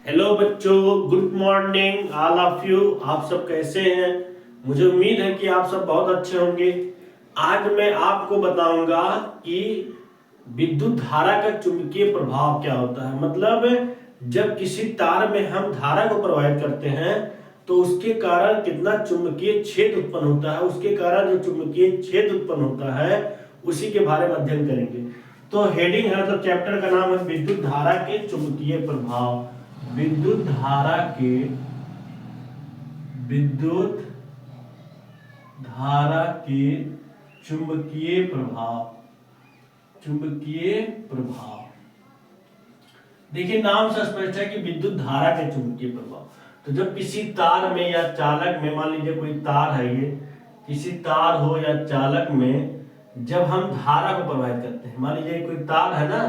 Hello बच्चों, good morning all of you. आप सब कैसे हैं? मुझे उम्मीद है कि आप सब बहुत अच्छे होंगे। आज मैं आपको बताऊंगा कि विद्युत धारा का चुंबकीय प्रभाव क्या होता है। मतलब जब किसी तार में हम धारा को प्रवाहित करते हैं तो उसके कारण कितना चुंबकीय क्षेत्र उत्पन्न होता है, उसके कारण जो चुंबकीय क्षेत्र उत्पन्न होता है उसी के बारे में अध्ययन करेंगे। तो हेडिंग है, तो चैप्टर का नाम है विद्युत धारा के चुंबकीय प्रभाव। विद्युत धारा के विद्युत धारा के चुंबकीय प्रभाव। चुंबकीय प्रभाव देखिए, नाम से स्पष्ट है कि विद्युत धारा के चुंबकीय प्रभाव। तो जब किसी तार में या चालक में, मान लीजिए कोई तार है, ये किसी तार हो या चालक में जब हम धारा को प्रवाहित करते हैं, मान लीजिए कोई तार है ना,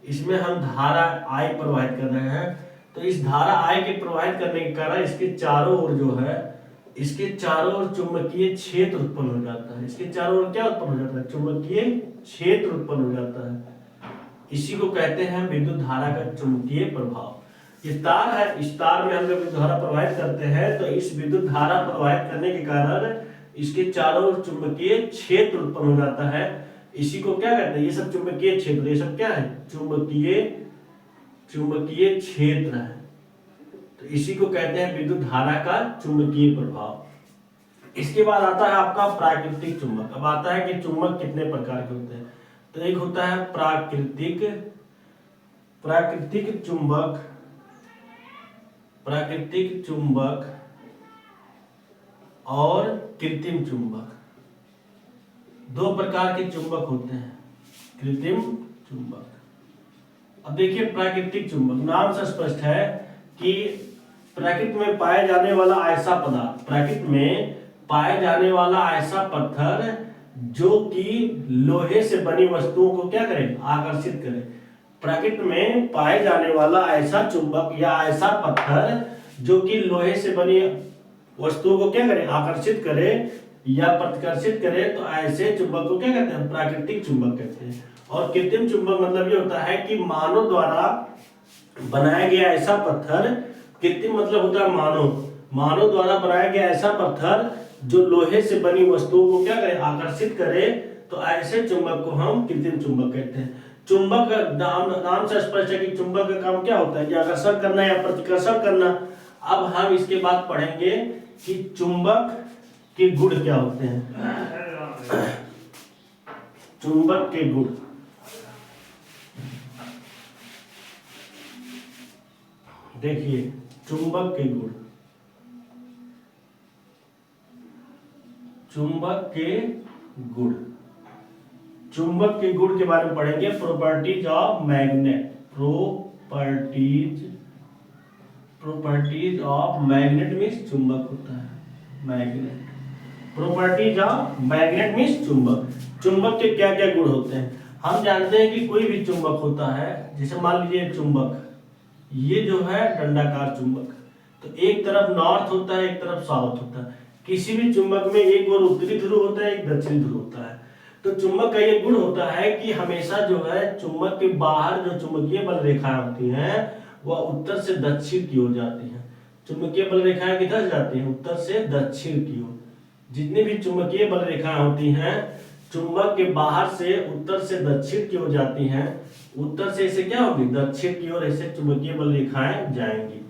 इसमें हम धारा I प्रवाहित कर रहे हैं, तो इस धारा I के प्रवाहित करने के कारण इसके चारों ओर जो है, इसके चारों ओर चुंबकीय क्षेत्र उत्पन्न हो जाता है। इसके चारों ओर क्या उत्पन्न हो जाता है? चुंबकीय क्षेत्र उत्पन्न हो जाता है। इसी को कहते हैं विद्युत धारा का चुंबकीय प्रभाव। ये तार है, इस तार में हम जब विद्युत धारा प्रवाहित करते हैं तो इस विद्युत धारा प्रवाहित करने के कारण इसके चारों ओर चुंबकीय क्षेत्र उत्पन्न हो जाता है। इसी को क्या कहते हैं? ये सब चुंबकीय क्षेत्र, ये सब क्या है? चुंबकीय क्षेत्र है। तो इसी को कहते हैं विद्युत धारा का चुंबकीय प्रभाव। इसके बाद आता है आपका प्राकृतिक चुंबक। अब आता है कि चुंबक कितने प्रकार के होते हैं। तो एक होता है प्राकृतिक चुंबक, प्राकृतिक चुंबक और कृत्रिम चुंबक। दो प्रकार के चुंबक होते हैं, कृत्रिम चुंबक। अब देखिए, प्राकृतिक चुंबक नाम से स्पष्ट है कि प्रकृति में पाए जाने वाला ऐसा पदार्थ, प्रकृति में पाए जाने वाला ऐसा पत्थर जो कि लोहे से बनी वस्तुओं को क्या करे? आकर्षित करे। प्रकृति में पाए जाने वाला ऐसा चुंबक या ऐसा पत्थर जो कि लोहे से बनी वस्तुओं को क्या करे? आकर्षित करे या प्रतिकर्षित करे, तो ऐसे चुंबक को क्या कहते हैं? प्राकृतिक चुंबक कहते हैं। और कृत्रिम चुंबक मतलब ये होता है कि मानव द्वारा बनाया गया ऐसा पत्थर। कृत्रिम मतलब होता है मानव द्वारा बनाया गया ऐसा पत्थर जो लोहे से बनी वस्तुओं को क्या करे? आकर्षित करे, तो ऐसे चुंबक को हम कृत्रिम चुंबक कहते हैं। चुंबक नाम से स्पष्ट है कि चुंबक का काम क्या होता है? कि आकर्षण करना या प्रतिकर्षण करना। अब हम इसके बाद पढ़ेंगे कि चुंबक के गुण क्या होते हैं। चुंबक के गुण, देखिए चुंबक के गुण, चुंबक के गुण, चुंबक के गुण के बारे में पढ़ेंगे। Properties of magnet, properties of magnet means चुंबक होता है, magnet. Properties of magnet means चुंबक। चुंबक के क्या क्या गुण होते हैं? हम जानते हैं कि कोई भी चुंबक होता है, जैसे मान लीजिए चुंबक, ये जो है दंडाकार चुंबक, तो एक तरफ नॉर्थ होता है, एक तरफ साउथ होता है। किसी भी चुंबक में एक और उत्तरी ध्रुव होता है, एक दक्षिणी ध्रुव होता है। तो चुंबक का ये गुण होता है कि हमेशा जो है चुंबक के बाहर जो चुंबकीय बल रेखाएं होती हैं वह उत्तर से दक्षिण की ओर जाती हैं। चुंबकीय बल रेखाएं किधर जाती हैं? उत्तर से दक्षिण की ओर। जितनी भी चुंबकीय बल रेखाएं होती हैं चुंबक के बाहर से उत्तर से दक्षिण की ओर जाती हैं। उत्तर से इसे क्या होगी? दक्षिण की ओर ऐसे चुंबकीय बल रेखाएं जाएंगी।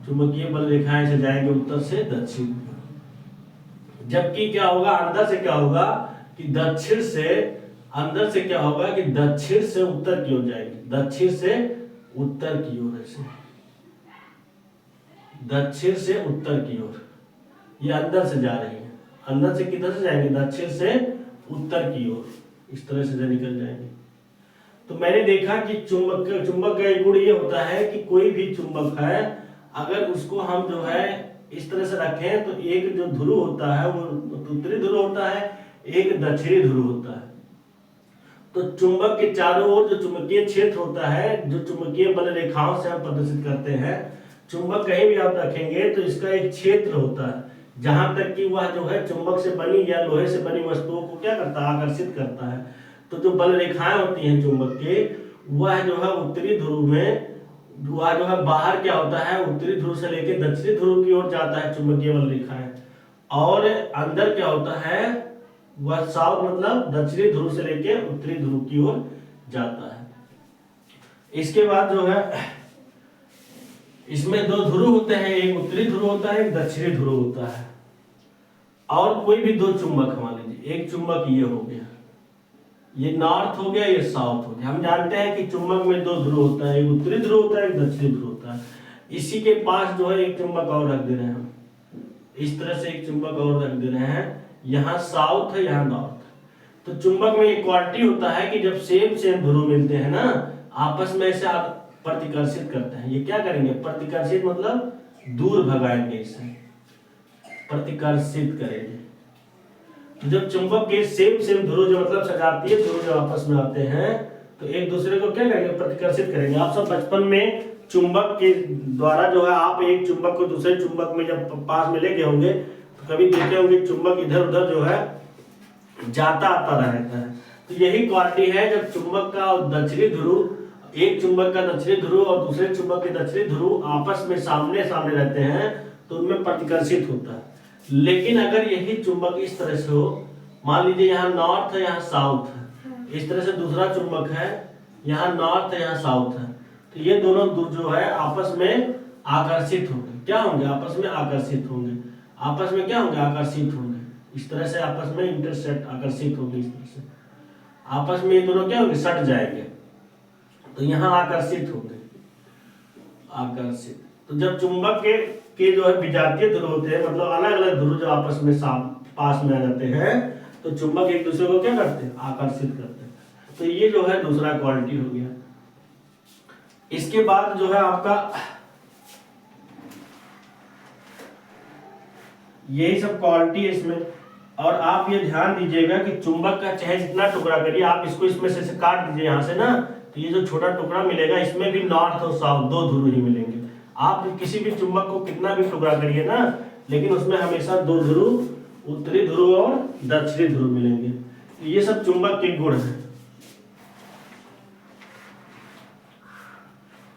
चुंबकीय बल रेखाएं से जाएंगे उत्तर से दक्षिण की ओर। जबकि क्या होगा? अंदर से क्या होगा कि दक्षिण से, अंदर से क्या होगा कि दक्षिण से उत्तर की ओर जाएगी। दक्षिण से उत्तर की ओर, ऐसे दक्षिण से उत्तर की ओर ये अंदर से जा रही है। अंदर से किधर से जाएंगे? दक्षिण से उत्तर की ओर, इस तरह से निकल जाएंगे। तो मैंने देखा कि चुंबक का एक गुण ये होता है कि कोई भी चुंबक है, अगर उसको हम जो है इस तरह से रखें तो एक जो ध्रुव होता है वो उत्तरी ध्रुव होता है, एक दक्षिणी ध्रुव होता है। तो चुंबक के चारों ओर जो चुंबकीय क्षेत्र होता है, जो चुंबकीय बल रेखाओं से हम प्रदर्शित करते हैं, चुंबक कहीं भी आप रखेंगे तो इसका एक क्षेत्र होता है जहां तक कि वह जो है चुंबक से बनी या लोहे से बनी वस्तुओं को क्या करता है? आकर्षित करता है। तो जो बल रेखाएं होती हैं चुंबक के, वह जो है उत्तरी ध्रुव में वह जो है बाहर क्या होता है, उत्तरी ध्रुव से लेके दक्षिणी ध्रुव की ओर जाता है चुंबकीय बल रेखाएं, और अंदर क्या होता है, वह साउथ मतलब दक्षिणी ध्रुव से लेके उत्तरी ध्रुव की ओर जाता है। इसके बाद जो है इसमें 2 ध्रुव होते हैं, एक उत्तरी ध्रुव होता है, एक दक्षिणी ध्रुव होता है, और कोई भी 2 चुंबक मान लीजिए, एक चुंबक ये हो गया, ये नॉर्थ हो गया, ये साउथ हो गया। हम जानते हैं कि चुंबक में 2 ध्रुव होता है, एक उत्तरी ध्रुव होता है, एक दक्षिणी ध्रुव होता है। इसी के पास जो है एक चुंबक और रख दे रहे हैं हम, इस तरह से एक चुंबक और रख दे रहे हैं, यहाँ साउथ है, यहाँ नॉर्थ। तो चुंबक में एक क्वालिटी होता है कि जब सेम ध्रुव मिलते हैं ना, आपस में ऐसे प्रतिकर्षित करते हैं। ये क्या करेंगे, प्रतिकर्षित मतलब दूर भगाएंगे, इसे प्रतिकर्षित करेंगे। तो जब चुंबक के सेम ध्रुव जो मतलब सजातीय ध्रुव जो आपस में आते हैं, तो एक दूसरे को क्या करेंगे, प्रतिकर्षित करेंगे। आप सब बचपन में चुंबक के द्वारा जो है, आप एक चुंबक को दूसरे चुंबक में जब पास में लेके होंगे तो कभी देखे होंगे चुंबक इधर उधर जो है जाता आता रहता है। तो यही क्वालिटी है, जब चुंबक का दक्षिणी ध्रुव, एक चुंबक का दक्षिणी ध्रुव और दूसरे चुंबक के दक्षिणी ध्रुव आपस में सामने सामने रहते हैं, तो उनमें प्रतिकर्षित होता है। लेकिन अगर यही चुंबक इस तरह से हो, मान लीजिए यहाँ नॉर्थ है, यहाँ साउथ है, इस तरह से दूसरा चुंबक है, यहाँ नॉर्थ है, यहाँ साउथ है, तो ये दोनों जो है आपस में आकर्षित होंगे। क्या होंगे, आपस में आकर्षित होंगे। आपस में क्या होंगे, आकर्षित होंगे। इस तरह से आपस में इंटरसेक्ट, आकर्षित होंगे। इस तरह से आपस में ये दोनों क्या होंगे, सट जाएंगे, तो यहाँ आकर्षित होंगे, आकर्षित। तो जब चुंबक के जो है विजातीय ध्रुव होते हैं, मतलब अलग अलग ध्रुव जो आपस में पास में आ जाते हैं, तो चुंबक एक दूसरे को क्या करते हैं, आकर्षित करते हैं। तो ये जो है दूसरा क्वालिटी हो गया। इसके बाद जो है आपका यही सब क्वालिटी है इसमें। और आप ये ध्यान दीजिएगा कि चुंबक का चाहे जितना टुकड़ा करिए, आप इसको इसमें से काट दीजिए यहाँ से ना, तो ये जो छोटा टुकड़ा मिलेगा इसमें भी नॉर्थ और साउथ 2 ध्रुव ही मिलेंगे। आप किसी भी चुंबक को कितना भी टुकड़ा करिए ना, लेकिन उसमें हमेशा 2 ध्रुव, उत्तरी ध्रुव और दक्षिणी ध्रुव मिलेंगे। तो ये सब चुंबक के गुण हैं।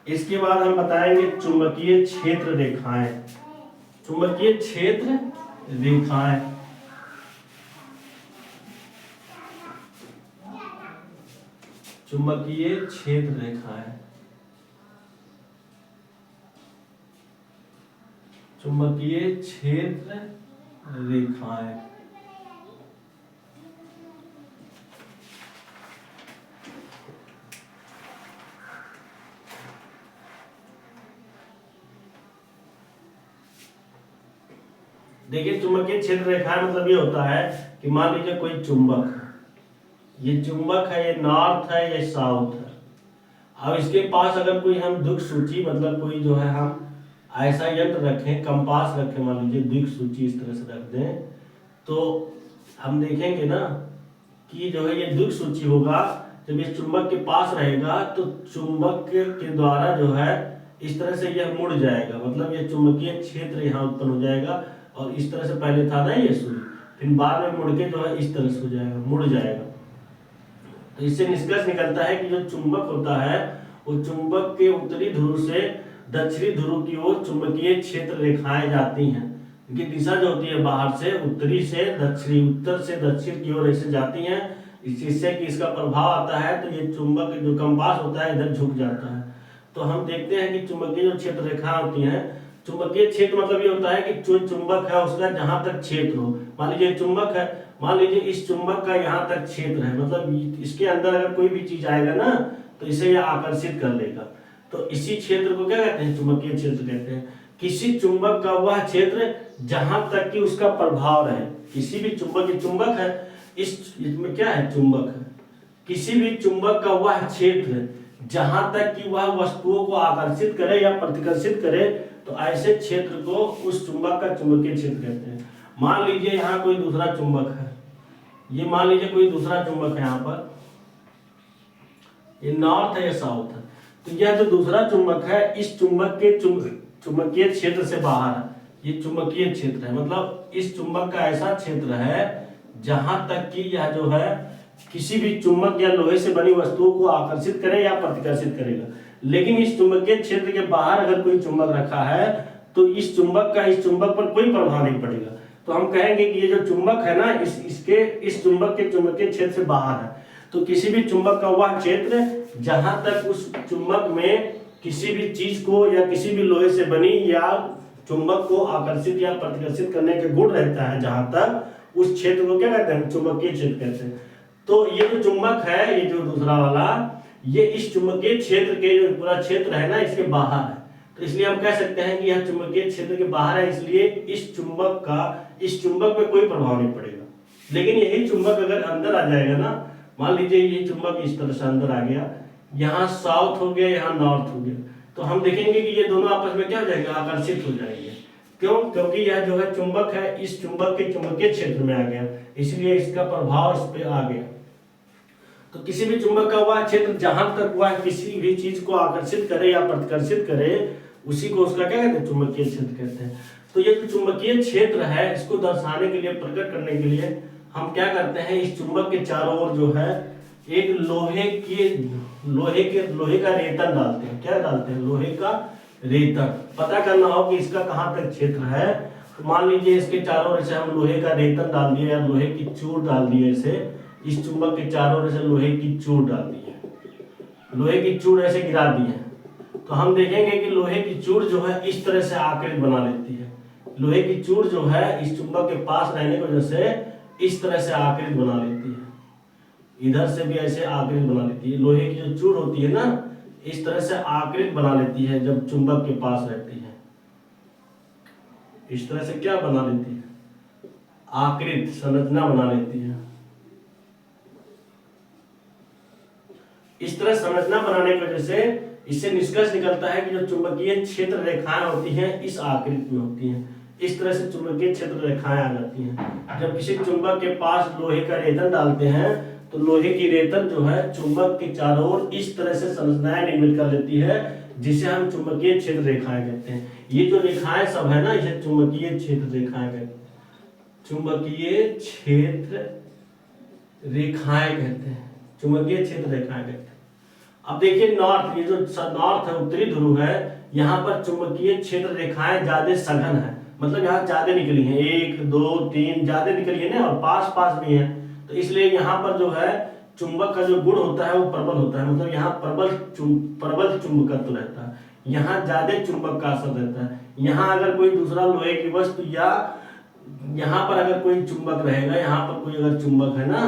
इसके बाद हम बताएंगे चुंबकीय क्षेत्र रेखाएं। चुंबकीय क्षेत्र रेखाएं, चुंबकीय क्षेत्र रेखाएं, चुंबकीय क्षेत्र रेखाएं। देखिए चुंबकीय क्षेत्र रेखाएं मतलब ये होता है कि मान लीजिए कोई चुंबक है, ये चुंबक है, ये नॉर्थ है, ये साउथ है। अब इसके पास अगर कोई हम दिक् सूची मतलब कोई जो है हम ऐसा यंत्र रखें, कंपास रखें, मान लीजिए दिक् सूची इस तरह से रख दें, तो हम देखेंगे ना कि जो है ये दिक् सूची होगा, जब ये चुंबक के पास रहेगा तो चुंबक के द्वारा जो है इस तरह से यह मुड़ जाएगा, मतलब ये चुंबकीय क्षेत्र यहाँ उत्पन्न हो जाएगा। और इस तरह से पहले था ना ये सुई, फिर बाद में मुड़ के जो है इस तरह से हो जाएगा, मुड़ जाएगा। तो इससे निष्कर्ष निकलता है कि जो चुंबक होता है वो चुंबक के उत्तरी ध्रुव से दक्षिणी ध्रुव की ओर चुंबकीय क्षेत्र रेखाएं जाती हैं। इनकी दिशा जो होती है बाहर से उत्तरी से दक्षिणी, उत्तर से दक्षिण की ओर ऐसे जाती हैं। इससे कि इसका प्रभाव आता है तो ये चुंबक जो कंपास होता है इधर झुक जाता है। तो हम देखते हैं कि चुंबकीय जो क्षेत्र रेखा होती हैं, चुंबकीय क्षेत्र मतलब ये होता है कि जो चुंबक है उसका जहां तक क्षेत्र हो, मान लीजिए चुंबक है, मान लीजिए इस चुंबक का यहाँ तक क्षेत्र है, मतलब इसके अंदर अगर कोई भी चीज आएगा ना तो इसे यह आकर्षित कर लेगा। तो इसी क्षेत्र को क्या कहते हैं, चुंबकीय क्षेत्र कहते हैं। किसी चुंबक का वह क्षेत्र जहां तक कि उसका प्रभाव रहे, किसी भी चुंबक है, इसमें क्या है, चुंबक है, किसी भी चुंबक का वह क्षेत्र जहां तक कि वह वस्तुओं को आकर्षित करे या प्रतिकर्षित करे, तो ऐसे क्षेत्र को उस चुंबक का चुंबकीय क्षेत्र कहते हैं। मान लीजिए यहाँ कोई दूसरा चुंबक है, ये मान लीजिए कोई दूसरा चुंबक है, यहाँ पर ये नॉर्थ है, ये साउथ है। तो यह जो दूसरा चुंबक है इस चुंबक के चुंबकीय क्षेत्र से बाहर है, ये चुंबकीय क्षेत्र है, मतलब इस चुंबक का ऐसा क्षेत्र है जहां तक कि यह जो है किसी भी चुंबक या लोहे से बनी वस्तुओं को आकर्षित करे या प्रतिकर्षित करेगा। लेकिन इस चुंबकीय क्षेत्र के बाहर अगर कोई चुंबक रखा है तो इस चुंबक पर कोई प्रभाव नहीं पड़ेगा। तो हम कहेंगे कि ये जो चुंबक है ना इस चुंबक के चुंबकीय क्षेत्र से बाहर है। तो किसी भी चुंबक का वह क्षेत्र जहां तक उस चुंबक में किसी भी चीज को या किसी भी लोहे से बनी या चुंबक को आकर्षित या प्रतिकर्षित करने के गुण रहता है, जहां तक उस क्षेत्र को क्या कहते हैं, चुंबकीय क्षेत्र कहते हैं। तो ये जो चुंबक है, ये जो दूसरा वाला, ये इस चुंबकीय क्षेत्र के जो पूरा क्षेत्र है ना इसके बाहर है। तो इसलिए हम कह सकते हैं कि यह चुंबकीय क्षेत्र के बाहर है, इसलिए इस चुंबक पे कोई प्रभाव नहीं पड़ेगा। लेकिन यही चुंबक अगर अंदर आ जाएगा ना, मान लीजिए ये चुंबक इस तरह से अंदर आ गया, यहाँ साउथ हो गया, यहाँ नॉर्थ हो गया, तो हम देखेंगे कि ये दोनों आपस में क्या हो जाएगा, आकर्षित हो जाएंगे। क्यों? क्योंकि यह जो है चुंबक है इस चुंबक के चुंबकीय क्षेत्र में आ गया, इसलिए इसका प्रभाव इस पे आ गया। तो किसी भी चुंबक का वह क्षेत्र जहां तक वह किसी भी चीज को आकर्षित करे या प्रतिकर्षित करे, उसी को उसका क्या कहते हैं, चुंबकीय क्षेत्र कहते हैं। तो ये जो चुंबकीय क्षेत्र है, इसको दर्शाने के लिए, प्रकट करने के लिए हम क्या करते हैं, इस चुंबक के चारों ओर जो है एक लोहे का रेतन डालते हैं। क्या डालते हैं? लोहे का रेतन। पता करना हो कि इसका कहां तक क्षेत्र है, तो मान लीजिए इसके चारों ओर से हम लोहे का रेतन डाल दिए या लोहे की चूर डाल दिए, ऐसे इस चुंबक के चारों ओर से लोहे की चूर डाल दी है, लोहे की चूर ऐसे गिरा दी है, तो हम देखेंगे कि लोहे की चूर जो है इस तरह से आकृति बना लेती है। लोहे की चूर जो है इस चुंबक के पास रहने की वजह से इस तरह से आकृति बना लेती है, इधर से भी ऐसे आकृति बना लेती है। लोहे की जो चूर होती है ना, इस तरह से आकृति बना लेती है जब चुंबक के पास रहती है। इस तरह से क्या बना लेती है, आकृति, संरचना बना लेती है। इस तरह संरचना बनाने की वजह से इससे निष्कर्ष निकलता है कि जो चुंबकीय क्षेत्र रेखाएं होती हैं इस आकृति में होती हैं। इस तरह से चुंबकीय क्षेत्र रेखाएं आ जाती हैं। जब किसी चुंबक के पास लोहे का रेतन डालते हैं तो लोहे की रेतन जो है चुंबक के चारों ओर इस तरह से संरचनाएं निर्मित कर लेती है, जिसे हम चुंबकीय क्षेत्र रेखाएं कहते हैं। ये जो रेखाएं सब है ना, इसे चुंबकीय क्षेत्र रेखाएं कहते हैं। चुंबकीय क्षेत्र रेखाएं कहते हैं, चुंबकीय क्षेत्र रेखाएं कहते हैं। अब देखिए नॉर्थ, ये जो नॉर्थ है, उत्तरी ध्रुव है, यहाँ पर चुंबकीय क्षेत्र रेखाएं ज्यादा सघन है, मतलब यहाँ ज्यादा निकली है, 1 2 3 ज्यादा निकली है ना, और पास पास भी है। तो इसलिए यहाँ पर जो है चुंबक का जो गुण होता है वो प्रबल होता है, मतलब यहाँ प्रबल चुंबकत्व रहता है, यहाँ ज्यादा चुंबक का असर रहता है। यहाँ अगर कोई दूसरा लोहे की वस्तु या यहाँ पर अगर कोई चुंबक रहेगा, यहाँ पर कोई अगर चुंबक है ना,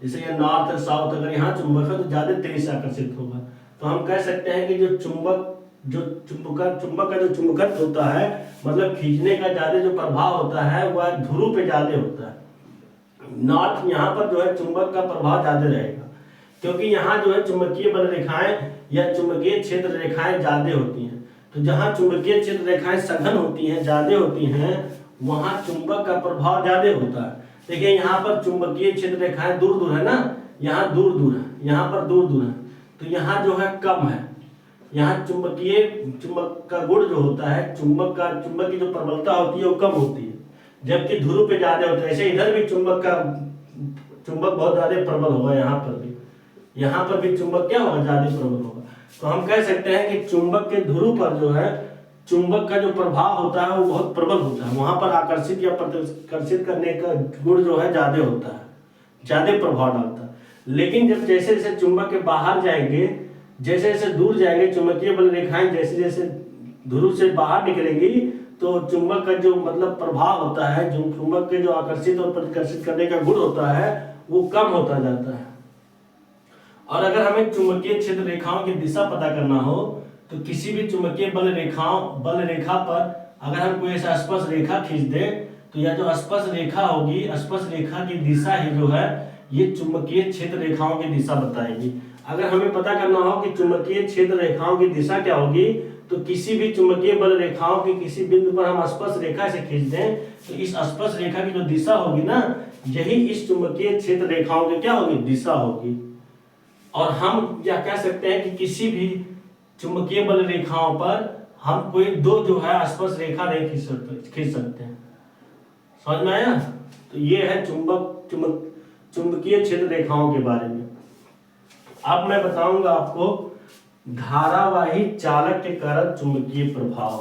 जैसे ये नॉर्थ है, साउथ, अगर यहाँ चुंबक है तो ज्यादा तेजी से आकर्षित होगा। तो हम कह सकते हैं कि जो चुंबक का जो चुंबकत्व होता है, मतलब खींचने का ज्यादा जो प्रभाव होता है वह ध्रुव पे ज्यादा होता है। नॉर्थ यहाँ पर जो है चुंबक का प्रभाव ज्यादा रहेगा, क्योंकि यहाँ जो है चुंबकीय बल रेखाएं या चुंबकीय क्षेत्र रेखाएं ज्यादा होती हैं। तो जहाँ चुंबकीय क्षेत्र रेखाएं सघन होती हैं, ज्यादा होती हैं, वहां चुंबक का प्रभाव ज्यादा होता है। देखिए यहाँ पर चुंबकीय क्षेत्र रेखाएं दूर दूर है ना, यहाँ दूर दूर है, यहाँ पर दूर दूर है, तो यहाँ जो है कम है। यहाँ चुंबक का गुण जो होता है, चुंबक की जो प्रबलता होती है वो कम होती है, जबकि ध्रुव पे ज्यादा होता है। ऐसे इधर भी चुंबक बहुत ज्यादा प्रबल होगा, यहाँ पर भी चुंबक क्या होगा, ज्यादा प्रबल होगा। तो हम कह सकते हैं कि चुंबक के ध्रुव पर जो है चुंबक का जो प्रभाव होता है वो बहुत प्रबल होता है, वहां पर आकर्षित या प्रतिकर्षित करने का गुण जो है ज्यादा होता है, ज्यादा प्रभाव डालता है। लेकिन जब जैसे जैसे चुंबक के बाहर जाएंगे, जैसे जैसे दूर जाएंगे, चुंबकीय बल रेखाएं जैसे जैसे ध्रुव से बाहर निकलेंगी, तो चुंबक का जो मतलब प्रभाव होता है, जो चुंबक के जो आकर्षित और प्रतिकर्षित करने का गुण होता है वो कम होता जाता है। और अगर हमें चुंबकीय क्षेत्र रेखाओं की दिशा पता करना हो, तो किसी भी चुंबकीय बल रेखा पर अगर हम कोई ऐसा स्पर्श रेखा खींच दे, तो यह जो स्पर्श रेखा होगी, स्पर्श रेखा की दिशा ही जो है ये चुंबकीय क्षेत्र रेखाओं की दिशा बताएगी। अगर हमें पता करना हो कि चुंबकीय क्षेत्र रेखाओं की दिशा क्या होगी, तो किसी भी चुंबकीय बल रेखाओं की किसी बिंदु पर हम स्पर्श रेखा से खींच दें, तो इस स्पर्श रेखा की जो दिशा होगी ना, यही इस चुंबकीय क्षेत्र रेखाओं की क्या होगी, दिशा होगी। और हम क्या कह सकते हैं कि किसी भी चुंबकीय बल रेखाओं पर हम कोई दो जो है स्पर्श रेखा नहीं खींच सकते हैं। समझ में आया? तो ये है चुंबकीय क्षेत्र रेखाओं के बारे में। अब मैं बताऊंगा आपको धारावाही चालक के कारण चुंबकीय प्रभाव।